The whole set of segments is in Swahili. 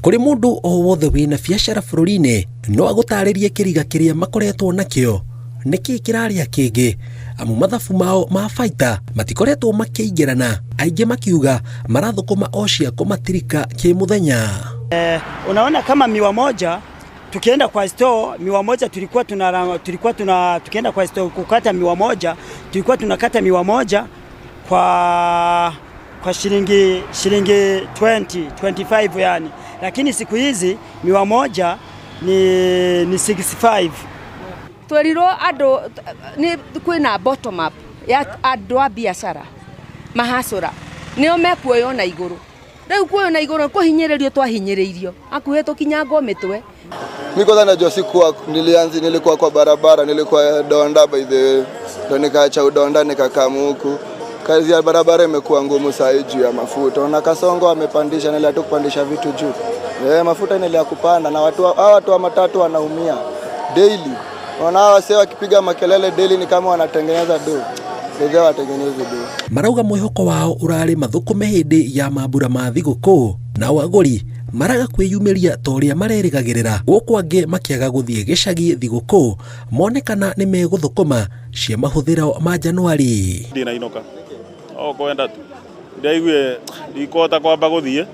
Kuri mundu o wothe wina biacara bururi-ini no agutaririe kiriga kiria makoretwo nakio niki kiraria kingi amu mathabu mao ma baita matikoretwo makiingirana, aingi makiuga marathukuma ocia kumatirika kimuthenya. Unaona kama miwa moja tukienda kwa store, miwa moja tukienda kwa store kukata miwa moja, tulikuwa tunakata miwa moja kwa shilingi 25 yani. Lakini siku hizi miwa moja ni 65. Tweriro ando ni kwina bottom up ya ando a biashara mahasura nio mekuoyo na iguru. Riu kuoyo na iguru kuhinyiririo twahinyiririo akuhe tukinyangwo mitwe. Niko dhana jo siku nilikuwa kwa barabara, nilikuwa Donda by the ndo nikaacha Udonda nikakaa huku. Kazi ya barabara imekuwa ngumu saa juu ya mafuta. Na Kasongo amepandisha, nile tu kupandisha vitu juu. Mafuta inaendelea kupanda na watu wa matatu wanaumia daily. Wanao wase wakipiga makelele daily ni kama wanatengeneza do. Ndio watengeneze do. Marauga mwihoko wao urari mathukume hindi ya mambura ma thiguku na aguri maraga kwiyumiria toria marerigagirira gukwange makiaga guthie gicagi thiguku monekana ni meguthukuma cia mahuthiro ma Januari. Ndina inoka kwenda tu ndaigwe ndikota kwamba guthie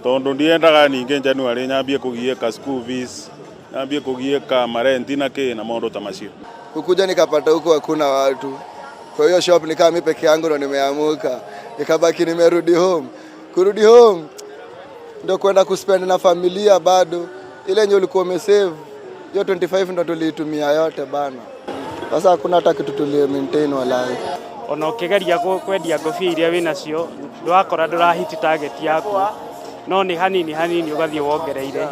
tondu ndiendaga ninge Januari nyambie kugieka school fees, nyambie kugieka marenti na ke na maundu ta macio. Kukuja nikapata huko hakuna watu, kwa hiyo shop nikaa mimi peke yangu ndo nimeamuka, nikabaki nimerudi home. Kurudi home ndo kwenda kuspend na familia bado. Ile yenye ulikuwa umesave hiyo 25 ndo tuliitumia yote bana. Sasa hakuna hata kitu tulie maintain walai. Ona ukigeria kwendia ngobia iria wina cio ndwakora ndurahiti target yaku, no ni hanini ugathie wongereire.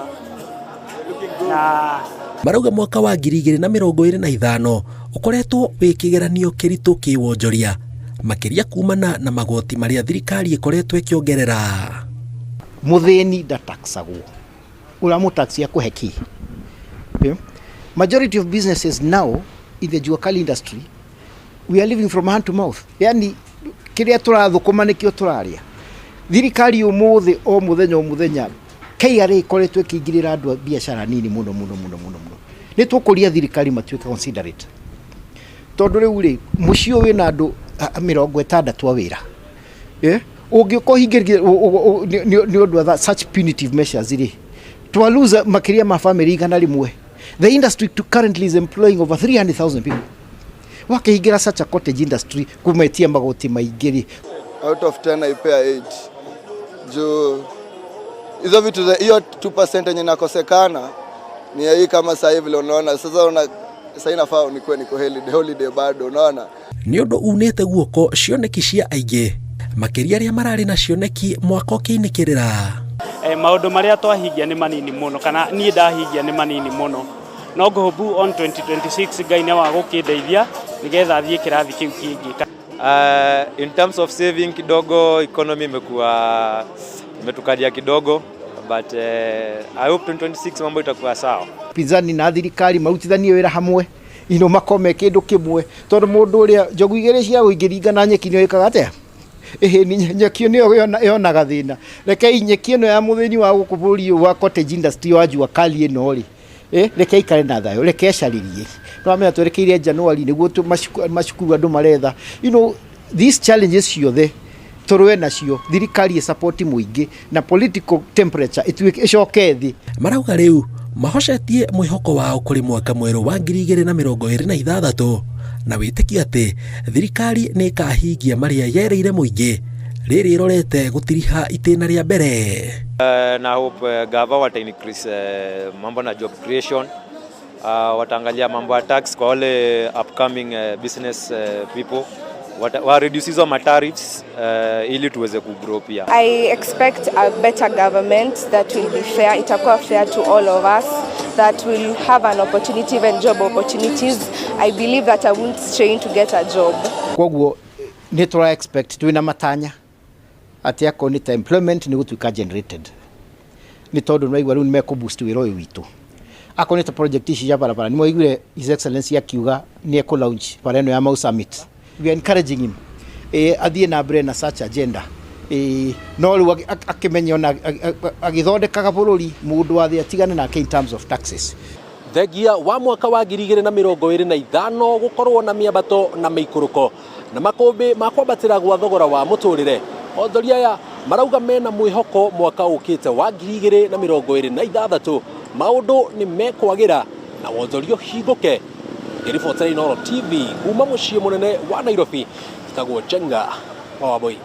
Na marauga mwaka wa 2025 ukoretwo wikigeranio kiritu kiwonjoria makiria kumana na magoti maria thirikari ikoretwo ikiongerera. Mutheni ndataxagwo uramutaksia kuheki. Majority of businesses now in the juakali industry, we are living from hand to mouth. Yani kiria turathukuma nikio turaria. Thirikari umuthi o muthenya KRA ikoretwo ikingirira andu biashara nini muno. Ni tukuria thirikari matuika considerate. Tondu riu ri mucio wina andu 60 wa wira. Ungiko hingirire ni undu such punitive measures iri twaluza makiria ma family igana rimwe. The industry currently is employing over 300,000 people. Wakihingira such a cottage industry kumetia magoti maingiri. Out of 10 I pay 8. Jo hizo vitu za hiyo 2% yenye nakosekana ni hii kama sasa hivi unaona sasa inafaa niko holiday bado unaona. Ni undu unete guoko cioneki cia aingi makiria ria marari na cioneki mwaka ukiinikirira. Maundu maria twahingia ni manini muno kana nie ndahingia ni manini muno. No ngohobu on 2026 gaine wa gukindeithia nigetha thie kirathi kiu kingi. In terms of saving kidogo economy imekuwa imetukadia kidogo, but I hope 2026 mambo itakuwa sawa. Pizani na thirikari marutithanie wira hamwe ino makome kindu kimwe tondu mundu uria njogu igere cia uingiringa na nyeki nio ikaga atia ni nyeki nio yonaga thina reke nyeki ino ya mutheni wa gukuburi wa cottage industry wa juakali ino ri reke ikare na thayo reke ecaririe no amenya twerekeire Januari niguo mashukuru andu maretha these challenges ciothe turwe nacio thirikari support muingi na political temperature icoke thi. Marauga riu mahocetie mwihoko wao kuri mwaka mweru wa 2026 na witikia ati thirikari ni kahingia maria yereire muingi riri rorete gutiriha itena ria mbere. Na hope gava wata increase mambo na job creation, wataangalia mambo ya tax kwa wale upcoming business people, wa reduce hizo tariffs ili tuweze kugrow pia. I expect a better government that will be fair, itakuwa fair to all of us, that will have an opportunity, even job opportunities. I believe that I won't strain to get a job. Koguo ni tura expect tuina matanya ati yako ni employment ni gutuika generated. Ni tondu nwaigwa riu ni meko boost wiro witu. Ako ni ta project ici ya barabara ni moigire His Excellency akiuga ni eko launch pareno ya Mau Summit. We are encouraging him athie na mbere na such agenda no rĩu akĩmenya ona agĩthondekaga bũrũri mũndũ wathĩ atigane nake in terms of taxes. Thengia wa mwaka wa 2025 gũkorwo na mĩambato na mĩikũrũko na makũmbĩ ma kwambatĩra gwa thogora wa mũtũrĩre. Onjoria aya marauga mena mwĩhoko mwaka ũkĩte wa 2026 maũndũ nĩ mekwagĩra na wonjoria hingũke. Ngĩribotera Inooro TV kuma mũciĩ mũnene wa Nairobi, njĩtagwo Jenga wa Wambui.